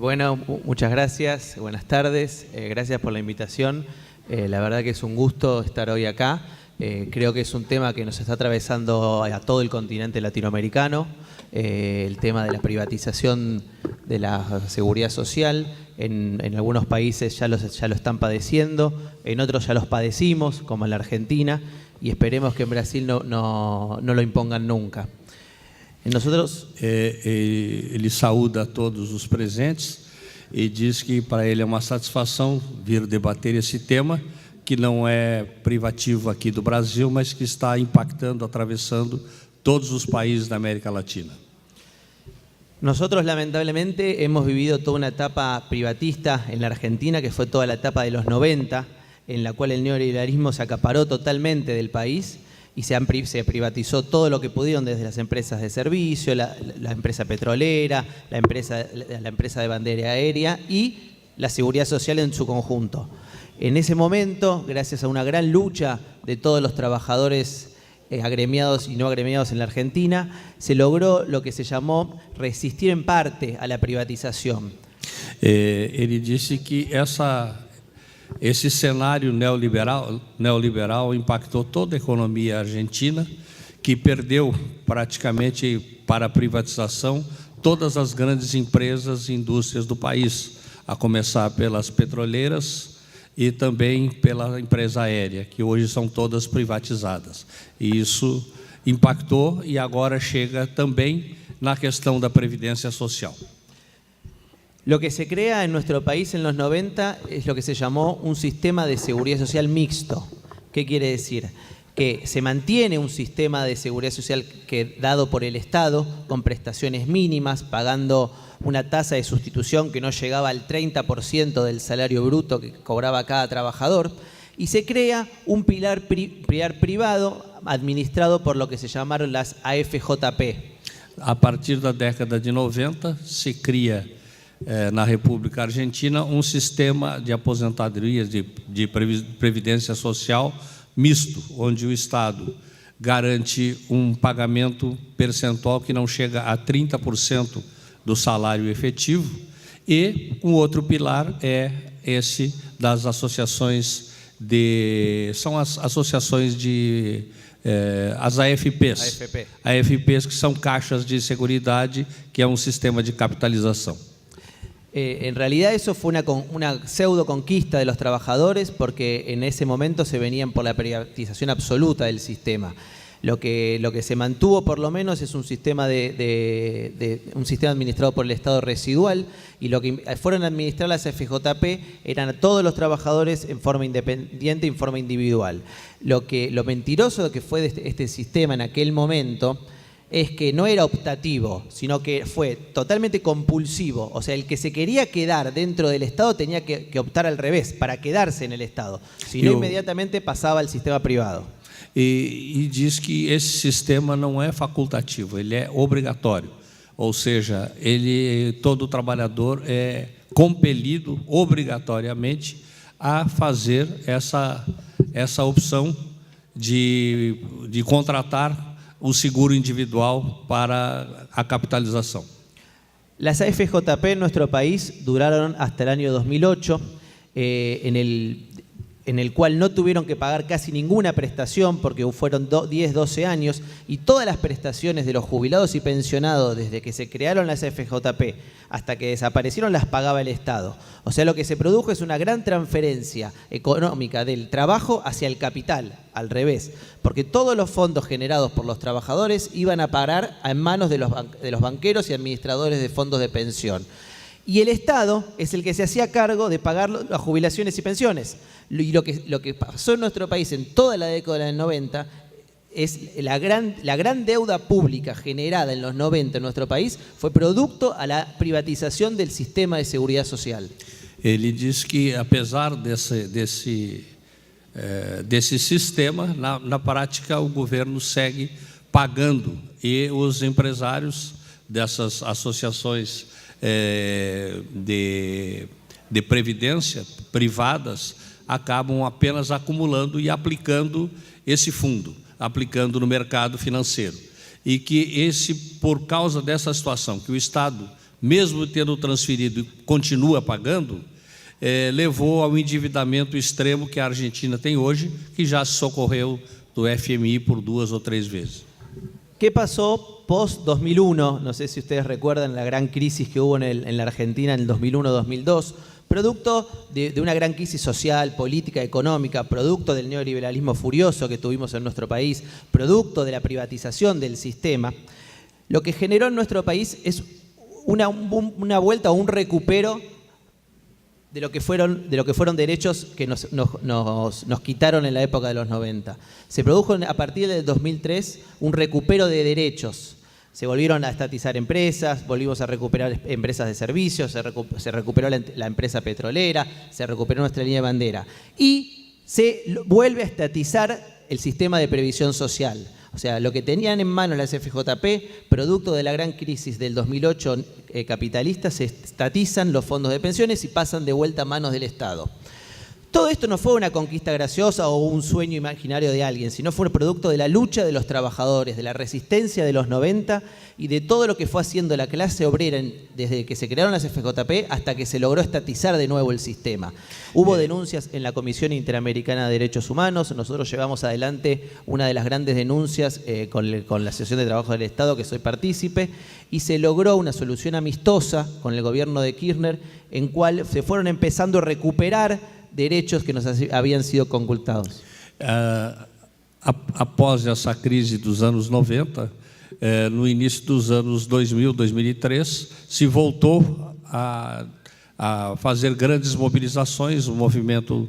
Bueno, muchas gracias, buenas tardes, gracias por la invitación. La verdad que es un gusto estar hoy acá. Creo que es un tema que nos está atravesando a todo el continente latinoamericano, el tema de la privatización de la seguridad social. En algunos países ya lo están padeciendo, en otros ya los padecimos, como en la Argentina, y esperemos que en Brasil no lo impongan nunca. Nosotros... ele saúda a todos os presentes e diz que para ele é uma satisfação vir debater esse tema, que não é privativo aqui do Brasil, mas que está impactando, atravessando todos os países da América Latina. Nosotros lamentablemente hemos vivido toda una etapa privatista en la Argentina, que fue toda la etapa de los 90, en la cual el neoliberalismo se acaparó totalmente del país y se privatizó todo lo que pudieron, desde las empresas de servicio, la empresa petrolera, la empresa de bandera aérea y la seguridad social en su conjunto. En ese momento, gracias a una gran lucha de todos los trabajadores agremiados y no agremiados en la Argentina, se logró lo que se llamó resistir en parte a la privatización. Ele disse que esse cenário neoliberal impactou toda a economia argentina, que perdeu praticamente para a privatização todas as grandes empresas e indústrias do país, a começar pelas petroleiras e também pela empresa aérea, que hoje são todas privatizadas. E isso impactou e agora chega também na questão da previdência social. Lo que se crea en nuestro país en los 90 es lo que se llamó un sistema de seguridad social mixto. ¿Qué quiere decir? Que se mantiene un sistema de seguridad social dado por el Estado, con prestaciones mínimas, pagando una tasa de sustitución que no llegaba al 30% del salario bruto que cobraba cada trabajador, y se crea un pilar privado administrado por lo que se llamaron las AFJP. A partir da década de 90 se cria na República Argentina sistema de aposentadorias, de previdência social misto, onde o Estado garante pagamento percentual que não chega a 30% do salário efetivo, e outro pilar é esse das associações são as associações as AFPs. AFPs, que são caixas de seguridade, que é sistema de capitalização. En realidad eso fue una pseudo conquista de los trabajadores, porque en ese momento se venían por la privatización absoluta del sistema. Lo que se mantuvo por lo menos es un sistema un sistema administrado por el Estado residual, y lo que fueron a administrar las FJP eran a todos los trabajadores en forma independiente y en forma individual. Lo mentiroso que fue de este sistema en aquel momento es que no era optativo, sino que fue totalmente compulsivo. O sea, el que se quería quedar dentro del Estado tenía que optar al revés, para quedarse en el Estado. Si no, inmediatamente pasaba al sistema privado. E diz que esse sistema não é facultativo, ele é obrigatório. Ou seja, todo trabalhador é compelido obrigatoriamente a fazer essa opção de contratar o seguro individual para a capitalização. Las AFJP en nuestro país duraron hasta el año 2008, en el cual no tuvieron que pagar casi ninguna prestación, porque fueron 10, 12 años, y todas las prestaciones de los jubilados y pensionados desde que se crearon las FJP hasta que desaparecieron las pagaba el Estado. O sea, lo que se produjo es una gran transferencia económica del trabajo hacia el capital, al revés, porque todos los fondos generados por los trabajadores iban a parar en manos de los banqueros y administradores de fondos de pensión. Y el Estado es el que se hacía cargo de pagar las jubilaciones y pensiones. Y lo que pasó en nuestro país en toda la década del 90 es la gran deuda pública generada en los 90 en nuestro país fue producto a la privatización del sistema de seguridad social. Ele diz que, apesar desse sistema, na prática o governo segue pagando, e os empresários dessas associações de previdência privadas acabam apenas acumulando e aplicando esse fundo, aplicando no mercado financeiro. E que por causa dessa situação, que o Estado mesmo tendo transferido, continua pagando, levou ao endividamento extremo que a Argentina tem hoje, que já se socorreu do FMI por 2 o 3 vezes. ¿Qué pasó post-2001? No sé si ustedes recuerdan la gran crisis que hubo en la Argentina en el 2001-2002, producto de una gran crisis social, política, económica, producto del neoliberalismo furioso que tuvimos en nuestro país, producto de la privatización del sistema. Lo que generó en nuestro país es una vuelta o un recupero de lo que fueron derechos que nos quitaron en la época de los 90. Se produjo a partir del 2003 un recupero de derechos. Se volvieron a estatizar empresas, volvimos a recuperar empresas de servicios, se recuperó la empresa petrolera, se recuperó nuestra línea de bandera. Y se vuelve a estatizar el sistema de previsión social. O sea, lo que tenían en mano las FJP, producto de la gran crisis del 2008 capitalista, se estatizan los fondos de pensiones y pasan de vuelta a manos del Estado. Todo esto no fue una conquista graciosa o un sueño imaginario de alguien, sino fue el producto de la lucha de los trabajadores, de la resistencia de los 90 y de todo lo que fue haciendo la clase obrera desde que se crearon las FJP hasta que se logró estatizar de nuevo el sistema. Hubo denuncias en la Comisión Interamericana de Derechos Humanos. Nosotros llevamos adelante una de las grandes denuncias con la Asociación de Trabajo del Estado, que soy partícipe, y se logró una solución amistosa con el gobierno de Kirchner, en cual se fueron empezando a recuperar derechos que nos habían sido concultados. Após essa crise dos anos 90, no início dos anos 2000, 2003, se voltou a fazer grandes mobilizações. O movimento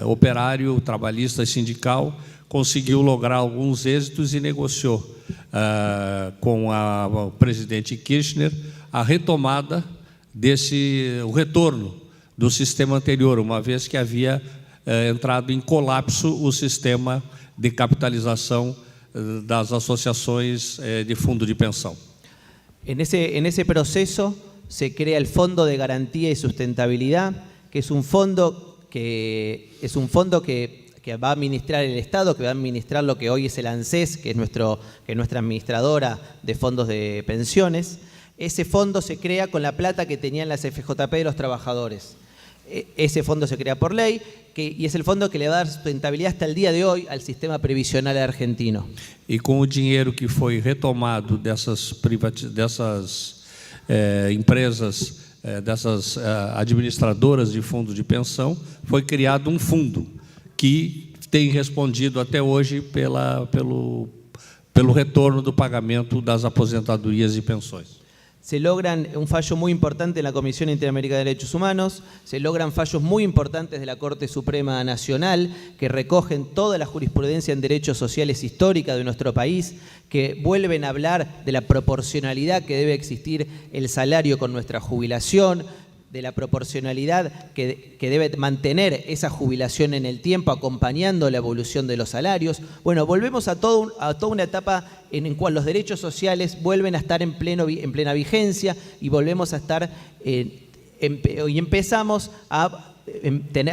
operário, trabalhista e sindical conseguiu lograr alguns êxitos e negociou com o presidente Kirchner a retomada o retorno do sistema anterior, uma vez que havia entrado em colapso o sistema de capitalização das associações de fundo de pensão. En ese proceso se crea el Fondo de Garantía y Sustentabilidad, que es un fondo que va a administrar el Estado, que va a administrar lo que hoy es el ANSES, que es nuestra administradora de fondos de pensiones. Ese fondo se crea con la plata que tenían las FJP de los trabajadores. Ese fondo se crea por ley y es el fondo que le va a dar sustentabilidad hasta el día de hoy al sistema previsional argentino. E com o dinheiro que foi retomado dessas empresas, dessas administradoras de fundo de pensão, foi criado um fundo que tem respondido até hoje pelo retorno do pagamento das aposentadorias e pensões. Se logran un fallo muy importante en la Comisión Interamericana de Derechos Humanos, se logran fallos muy importantes de la Corte Suprema Nacional que recogen toda la jurisprudencia en derechos sociales histórica de nuestro país, que vuelven a hablar de la proporcionalidad que debe existir el salario con nuestra jubilación, de la proporcionalidad que debe mantener esa jubilación en el tiempo, acompañando la evolución de los salarios. Bueno, volvemos a toda una etapa en la cual los derechos sociales vuelven a estar en plena vigencia y volvemos a estar y empezamos a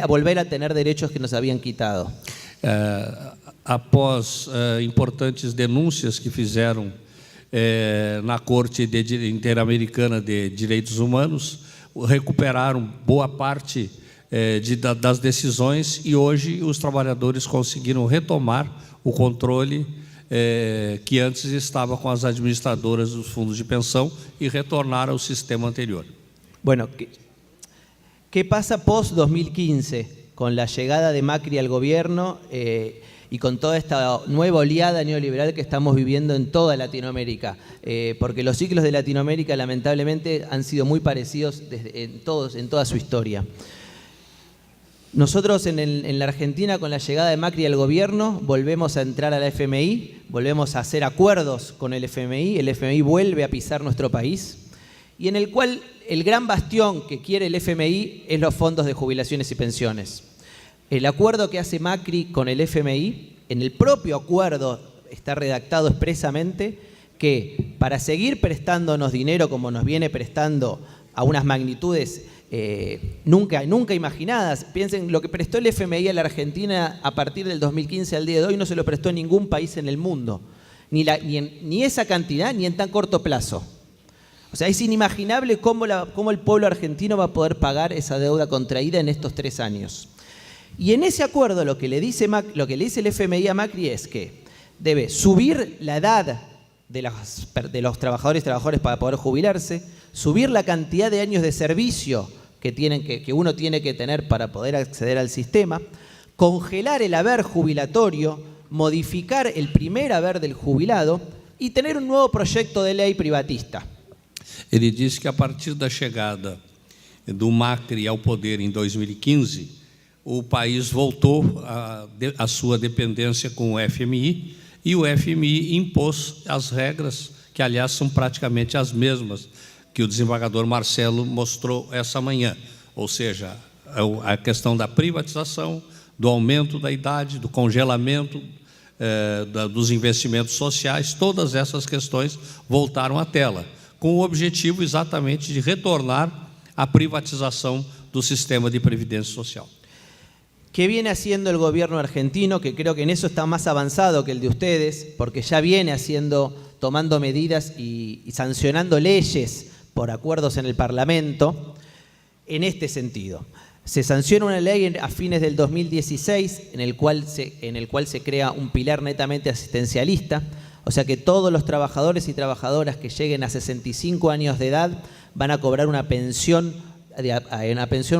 volver a tener derechos que nos habían quitado. Após importantes denúncias que fizeram na Corte Interamericana de Direitos Humanos, recuperaram boa parte das decisões e hoje os trabalhadores conseguiram retomar o controle que antes estava com as administradoras dos fundos de pensão e retornar ao sistema anterior. Bueno, ¿qué pasa post-2015 con la llegada de Macri al gobierno y con toda esta nueva oleada neoliberal que estamos viviendo en toda Latinoamérica? Porque los ciclos de Latinoamérica lamentablemente han sido muy parecidos en toda su historia. Nosotros en la Argentina, con la llegada de Macri al gobierno, volvemos a entrar a la FMI, volvemos a hacer acuerdos con el FMI vuelve a pisar nuestro país, y en el cual el gran bastión que quiere el FMI es los fondos de jubilaciones y pensiones. El acuerdo que hace Macri con el FMI, en el propio acuerdo está redactado expresamente que para seguir prestándonos dinero como nos viene prestando a unas magnitudes nunca imaginadas. Piensen, lo que prestó el FMI a la Argentina a partir del 2015 al día de hoy no se lo prestó ningún país en el mundo, ni esa cantidad ni en tan corto plazo. O sea, es inimaginable cómo el pueblo argentino va a poder pagar esa deuda contraída en estos 3 años. Y en ese acuerdo lo que le dice el FMI a Macri es que debe subir la edad de los trabajadores y trabajadoras para poder jubilarse, subir la cantidad de años de servicio que uno tiene que tener para poder acceder al sistema, congelar el haber jubilatorio, modificar el primer haber del jubilado y tener un nuevo proyecto de ley privatista. Ele disse que a partir da chegada do Macri ao poder em 2015, o país voltou à sua dependência com o FMI e o FMI impôs as regras, que aliás são praticamente as mesmas que o desembargador Marcelo mostrou essa manhã, ou seja, a questão da privatização, do aumento da idade, do congelamento dos investimentos sociais, todas essas questões voltaram à tela, com o objetivo exatamente de retornar à privatização do sistema de previdência social. ¿Qué viene haciendo el gobierno argentino? Que creo que en eso está más avanzado que el de ustedes, porque ya viene tomando medidas y sancionando leyes por acuerdos en el Parlamento en este sentido. Se sanciona una ley a fines del 2016 en el cual se crea un pilar netamente asistencialista, o sea que todos los trabajadores y trabajadoras que lleguen a 65 años de edad van a cobrar una pensión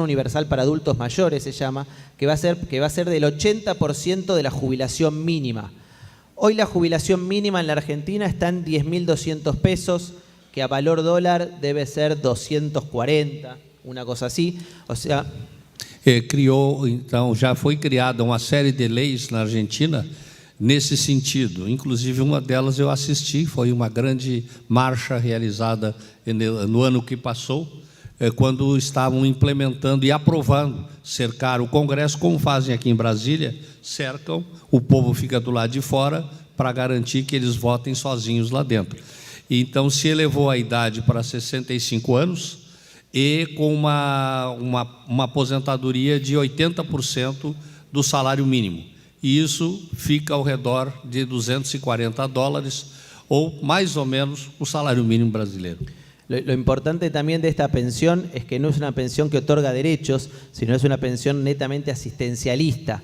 universal para adultos mayores, se llama, que va a ser del 80% de la jubilación mínima. Hoy la jubilación mínima en la Argentina está en 10.200 pesos, que a valor dólar debe ser 240, una cosa así. O sea, Então, já foi criada uma série de leis na Argentina nesse sentido. Inclusive, uma delas eu assisti, foi uma grande marcha realizada no ano que passou, quando estavam implementando e aprovando, cercar o Congresso, como fazem aqui em Brasília, cercam, o povo fica do lado de fora para garantir que eles votem sozinhos lá dentro. Então, se elevou a idade para 65 anos e com uma aposentadoria de 80% do salário mínimo. E isso fica ao redor de $240, ou mais ou menos o salário mínimo brasileiro. Lo importante también de esta pensión es que no es una pensión que otorga derechos, sino es una pensión netamente asistencialista,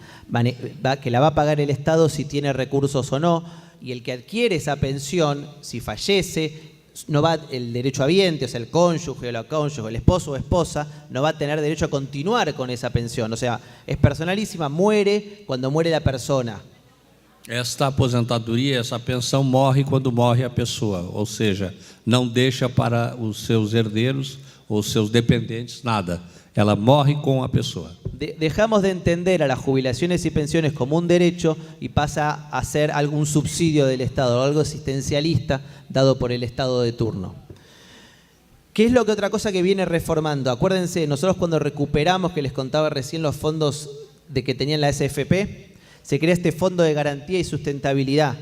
que la va a pagar el Estado si tiene recursos o no, y el que adquiere esa pensión, si fallece, no va el derechohabiente, o sea, el cónyuge o la cónyuge, el esposo o esposa, no va a tener derecho a continuar con esa pensión. O sea, es personalísima, muere cuando muere la persona. Esta aposentadoria, essa pensão morre quando morre a pessoa, ou seja, não deixa para os seus herdeiros ou seus dependentes nada. Ela morre com a pessoa. Dejamos de entender a las jubilaciones y pensiones como un derecho y pasa a ser algún subsidio del Estado, algo asistencialista dado por el Estado de turno. ¿Qué es lo que otra cosa que viene reformando? Acuérdense, nosotros cuando recuperamos, que les contaba recién, los fondos que tenían la SFP, se crea este fondo de garantía y sustentabilidad.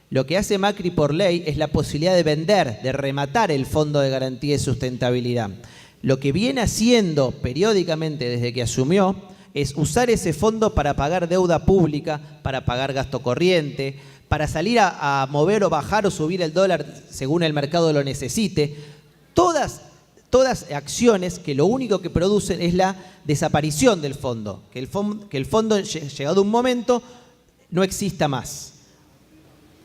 Lo que hace Macri por ley es la posibilidad de vender, de rematar el fondo de garantía y sustentabilidad. Lo que viene haciendo periódicamente desde que asumió es usar ese fondo para pagar deuda pública, para pagar gasto corriente, para salir a mover o bajar o subir el dólar según el mercado lo necesite. Todas acciones que lo único que producen es la desaparición del fondo, que el fondo llegado un momento no exista más.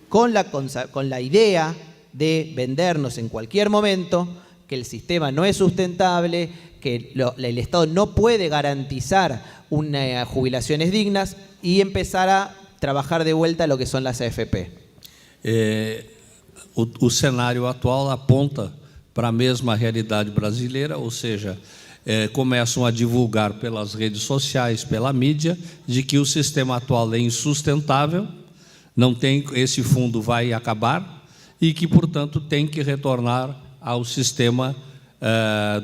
Con la idea de vendernos en cualquier momento que el sistema no es sustentable, que el Estado no puede garantizar unas jubilaciones dignas y empezar a trabajar de vuelta lo que son las AFP. O cenário atual aponta para a mesma realidade brasileira, ou seja, começam a divulgar pelas redes sociais, pela mídia, de que o sistema atual é insustentável, esse fundo vai acabar e que, portanto, tem que retornar ao sistema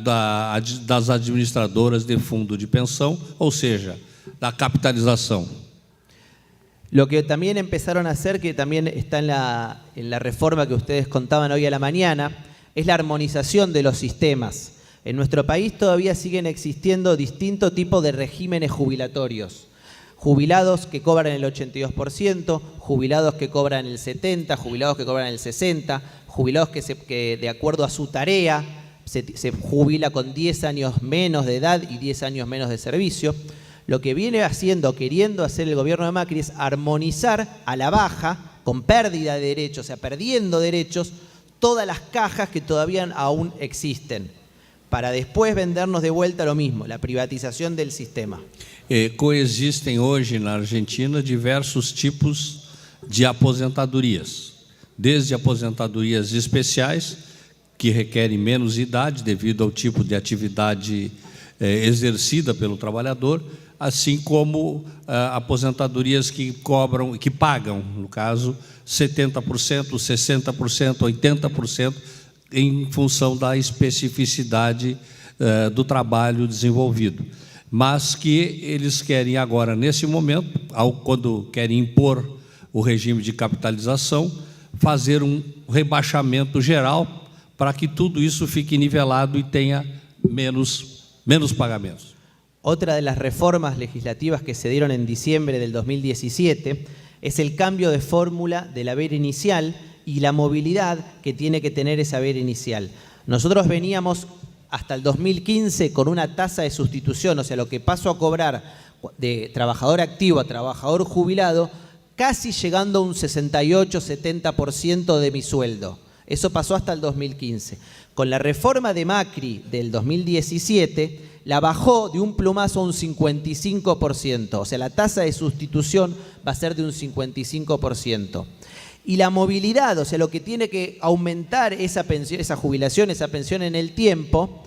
das administradoras de fundo de pensão, ou seja, da capitalização. Lo que también empezaron a hacer, que también está en la reforma que ustedes contaban hoy a la mañana, es la armonización de los sistemas. En nuestro país todavía siguen existiendo distintos tipos de regímenes jubilatorios. jubilados que cobran el 82%, jubilados que cobran el 70%, jubilados que cobran el 60%, jubilados que de acuerdo a su tarea se jubila con 10 años menos de edad y 10 años menos de servicio. Lo que viene haciendo, queriendo hacer el gobierno de Macri es armonizar a la baja, con pérdida de derechos, o sea, perdiendo derechos, todas las cajas que todavía aún existen, para después vendernos de vuelta lo mismo, la privatización del sistema. Coexistem hoje na Argentina diversos tipos de aposentadorias, desde aposentadorias especiais, que requerem menos idade devido ao tipo de atividade exercida pelo trabalhador, assim como aposentadorias que pagam, no caso, 70%, 60%, 80%, em função da especificidade do trabalho desenvolvido. Mas que eles querem agora, nesse momento, quando querem impor o regime de capitalização, fazer um rebaixamento geral para que tudo isso fique nivelado e tenha menos pagamentos. Otra de las reformas legislativas que se dieron en diciembre del 2017 es el cambio de fórmula del haber inicial y la movilidad que tiene que tener ese haber inicial. Nosotros veníamos hasta el 2015 con una tasa de sustitución, o sea, lo que pasó a cobrar de trabajador activo a trabajador jubilado, casi llegando a un 68-70% de mi sueldo. Eso pasó hasta el 2015. Con la reforma de Macri del 2017, la bajó de un plumazo a un 55%. O sea, la tasa de sustitución va a ser de un 55%. Y la movilidad, o sea, lo que tiene que aumentar esa pensión, esa jubilación, esa pensión en el tiempo,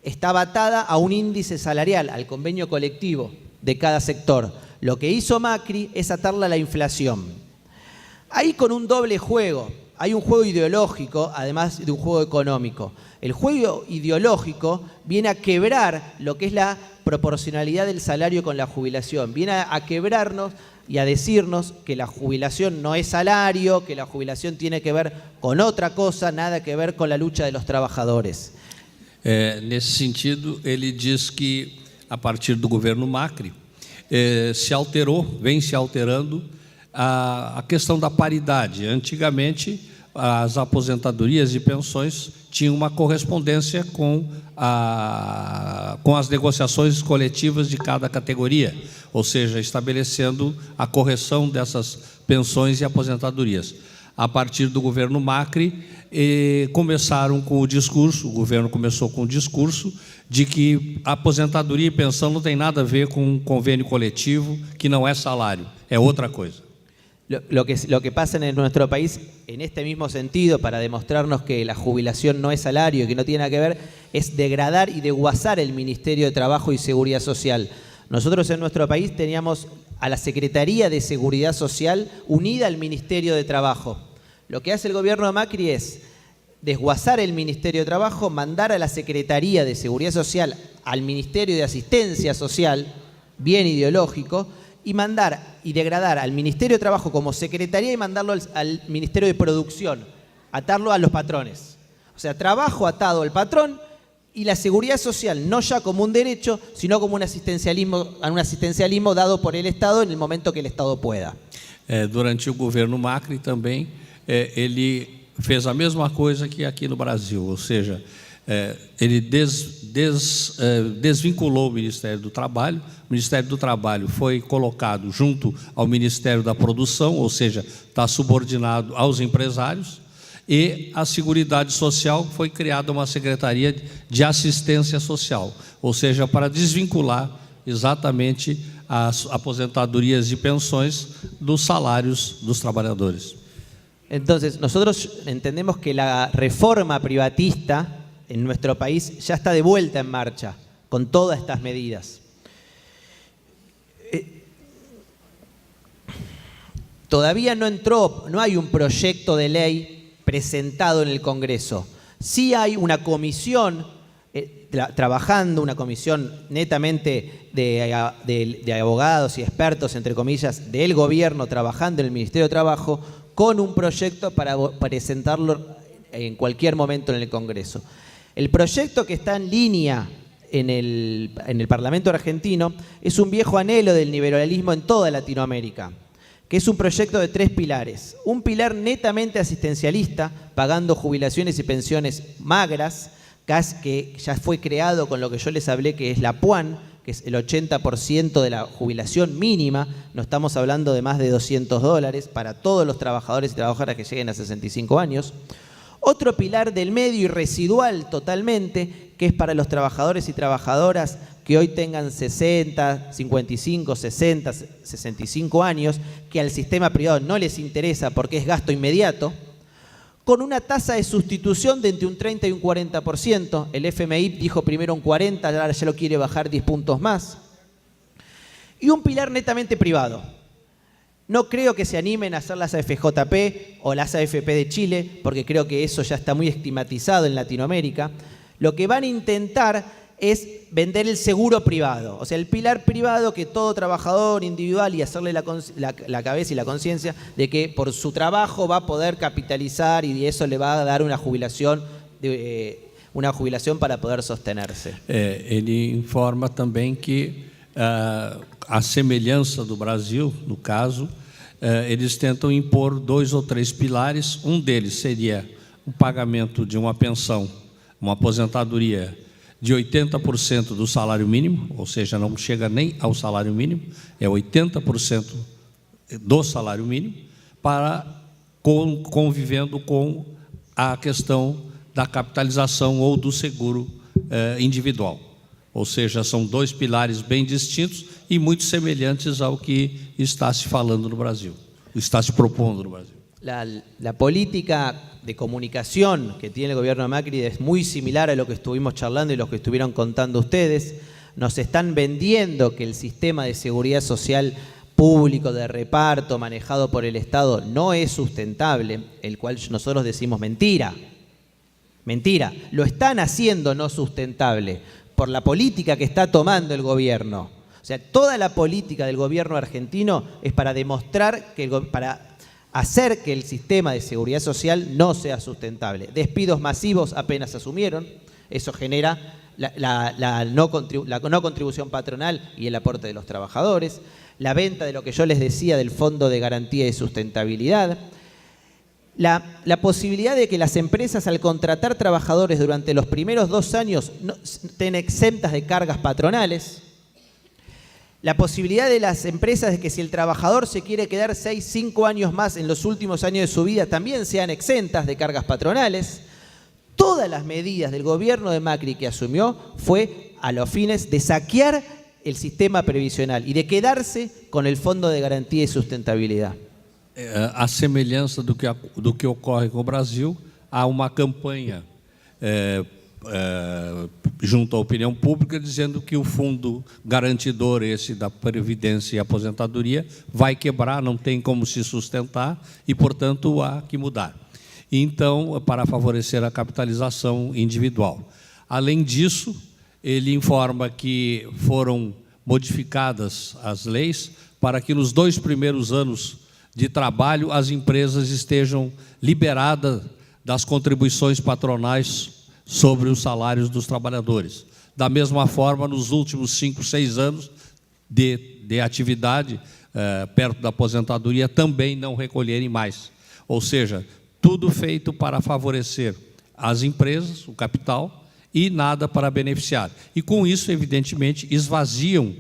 está atada a un índice salarial, al convenio colectivo de cada sector. Lo que hizo Macri es atarla a la inflación. Ahí con un doble juego. Hay un juego ideológico, además de un juego económico. El juego ideológico viene a quebrar lo que es la proporcionalidad del salario con la jubilación. Viene a quebrarnos y a decirnos que la jubilación no es salario, que la jubilación tiene que ver con otra cosa, nada que ver con la lucha de los trabajadores. Nesse sentido, ele diz que, a partir do governo Macri, vem se alterando a questão da paridade. Antigamente, as aposentadorias e pensões tinham uma correspondência com as negociações coletivas de cada categoria, ou seja, estabelecendo a correção dessas pensões e aposentadorias. A partir do governo Macri, começaram com o discurso, o governo começou com o discurso de que a aposentadoria e pensão não tem nada a ver com um convênio coletivo, que não é salário, é outra coisa. Lo que pasa en nuestro país, en este mismo sentido, para demostrarnos que la jubilación no es salario y que no tiene nada que ver, es degradar y desguazar el Ministerio de Trabajo y Seguridad Social. Nosotros en nuestro país teníamos a la Secretaría de Seguridad Social unida al Ministerio de Trabajo. Lo que hace el gobierno de Macri es desguazar el Ministerio de Trabajo, mandar a la Secretaría de Seguridad Social al Ministerio de Asistencia Social, bien ideológico, y mandar y degradar al Ministerio de Trabajo como secretaría y mandarlo al Ministerio de Producción, atarlo a los patrones. O sea, trabajo atado al patrón y la seguridad social no ya como un derecho, sino como un asistencialismo dado por el Estado en el momento que el Estado pueda. Durante o governo Macri também, ele fez a mesma coisa que aqui no Brasil, ou seja, ele desvinculou o Ministério do Trabalho. O Ministério do Trabalho foi colocado junto ao Ministério da Produção, ou seja, está subordinado aos empresários, e a Seguridade Social foi criada uma Secretaria de Assistência Social, ou seja, para desvincular exatamente as aposentadorias e pensões dos salários dos trabalhadores. Entonces, nosotros entendemos que la reforma privatista en nuestro país ya está de vuelta en marcha con todas estas medidas. Todavía no hay un proyecto de ley presentado en el Congreso. Sí hay una comisión trabajando, una comisión netamente de abogados y expertos, entre comillas, del gobierno trabajando en el Ministerio de Trabajo con un proyecto para presentarlo en cualquier momento en el Congreso. El proyecto que está en línea en el Parlamento argentino es un viejo anhelo del neoliberalismo en toda Latinoamérica, que es un proyecto de 3 pilares. Un pilar netamente asistencialista, pagando jubilaciones y pensiones magras, que ya fue creado con lo que yo les hablé, que es la PUAN, que es el 80% de la jubilación mínima. No estamos hablando de más de $200 para todos los trabajadores y trabajadoras que lleguen a 65 años. Otro pilar del medio y residual totalmente, que es para los trabajadores y trabajadoras que hoy tengan 60, 55, 60, 65 años, que al sistema privado no les interesa porque es gasto inmediato, con una tasa de sustitución de entre un 30 y un 40%. El FMI dijo primero un 40, ahora ya lo quiere bajar 10 puntos más. Y un pilar netamente privado. No creo que se animen a hacer las AFJP o las AFP de Chile, porque creo que eso ya está muy estigmatizado en Latinoamérica. Lo que van a intentar es vender el seguro privado, o sea, el pilar privado que todo trabajador individual, y hacerle la cabeza y la conciencia de que por su trabajo va a poder capitalizar y eso le va a dar una jubilación para poder sostenerse. Ele informa também que a semelhança do Brasil, no caso, eles tentam impor 2 ou 3 pilares. Um deles seria o pagamento de uma pensão, uma aposentadoria de 80% do salário mínimo, ou seja, não chega nem ao salário mínimo, é 80% do salário mínimo, para convivendo com a questão da capitalização ou do seguro individual. Ou seja, são 2 pilares bem distintos e muito semelhantes ao que está se falando no Brasil, está se propondo no Brasil. La política de comunicación que tiene el gobierno de Macri es muy similar a lo que estuvimos charlando y lo que estuvieron contando ustedes. Nos están vendiendo que el sistema de seguridad social público de reparto manejado por el Estado no es sustentable, el cual nosotros decimos mentira. Mentira. Lo están haciendo no sustentable por la política que está tomando el gobierno. O sea, toda la política del gobierno argentino es para demostrar para hacer que el sistema de seguridad social no sea sustentable. Despidos masivos apenas asumieron, eso genera la no contribución patronal y el aporte de los trabajadores, la venta de lo que yo les decía del Fondo de Garantía y Sustentabilidad, la posibilidad de que las empresas al contratar trabajadores durante los primeros 2 años estén exentas de cargas patronales, la posibilidad de las empresas de que si el trabajador se quiere quedar 6, 5 años más en los últimos años de su vida también sean exentas de cargas patronales. Todas las medidas del gobierno de Macri que asumió fue a los fines de saquear el sistema previsional y de quedarse con el Fondo de Garantía y Sustentabilidad. A semelhança do que ocorre com o Brasil, há uma campanha junto à opinião pública dizendo que o fundo garantidor, esse da Previdência e Aposentadoria, vai quebrar, não tem como se sustentar e, portanto, há que mudar. Então, para favorecer a capitalização individual. Além disso, ele informa que foram modificadas as leis para que nos 2 primeiros anos de trabalho as empresas estejam liberadas das contribuições patronais sobre os salários dos trabalhadores. Da mesma forma, nos últimos 5, 6 anos de atividade, perto da aposentadoria, também não recolherem mais. Ou seja, tudo feito para favorecer as empresas, o capital, e nada para beneficiar. E com isso, evidentemente, esvaziam,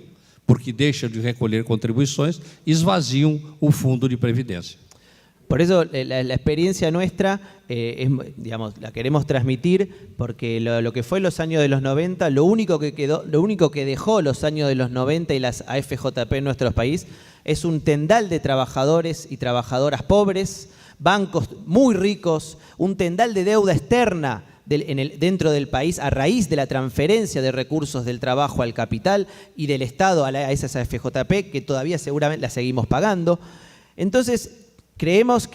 porque deixam de recolher contribuições, esvaziam o fundo de previdência. Por eso la experiencia nuestra, digamos, la queremos transmitir, porque lo que fue los años de los 90, lo único que dejó los años de los 90 y las AFJP en nuestro país es un tendal de trabajadores y trabajadoras pobres, bancos muy ricos, un tendal de deuda externa dentro del país a raíz de la transferencia de recursos del trabajo al capital y del Estado a esas AFJP, que todavía seguramente las seguimos pagando. Entonces, creemos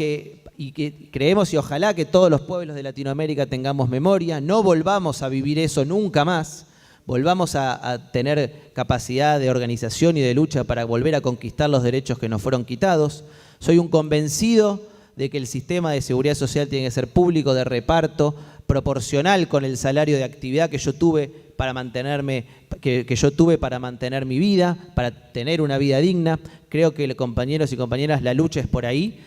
y ojalá que todos los pueblos de Latinoamérica tengamos memoria, no volvamos a vivir eso nunca más, volvamos a tener capacidad de organización y de lucha para volver a conquistar los derechos que nos fueron quitados. Soy un convencido de que el sistema de seguridad social tiene que ser público, de reparto, proporcional con el salario de actividad que yo tuve para mantenerme, que yo tuve para mantener mi vida, para tener una vida digna. Creo que, compañeros y compañeras, la lucha es por ahí,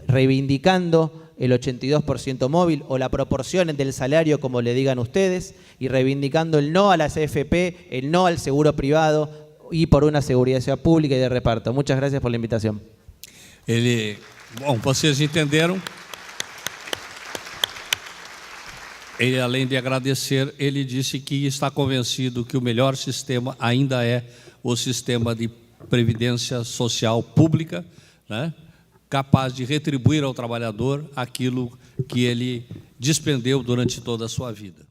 reivindicando el 82% móvil o la proporción del salario, como le digan ustedes, y reivindicando el no a las AFP, el no al seguro privado y por una seguridad pública y de reparto. Muchas gracias por la invitación. Bom, vocês entenderam? Ele, além de agradecer, ele disse que está convencido que o melhor sistema ainda é o sistema de previdência social pública, né? Capaz de retribuir ao trabalhador aquilo que ele despendeu durante toda a sua vida.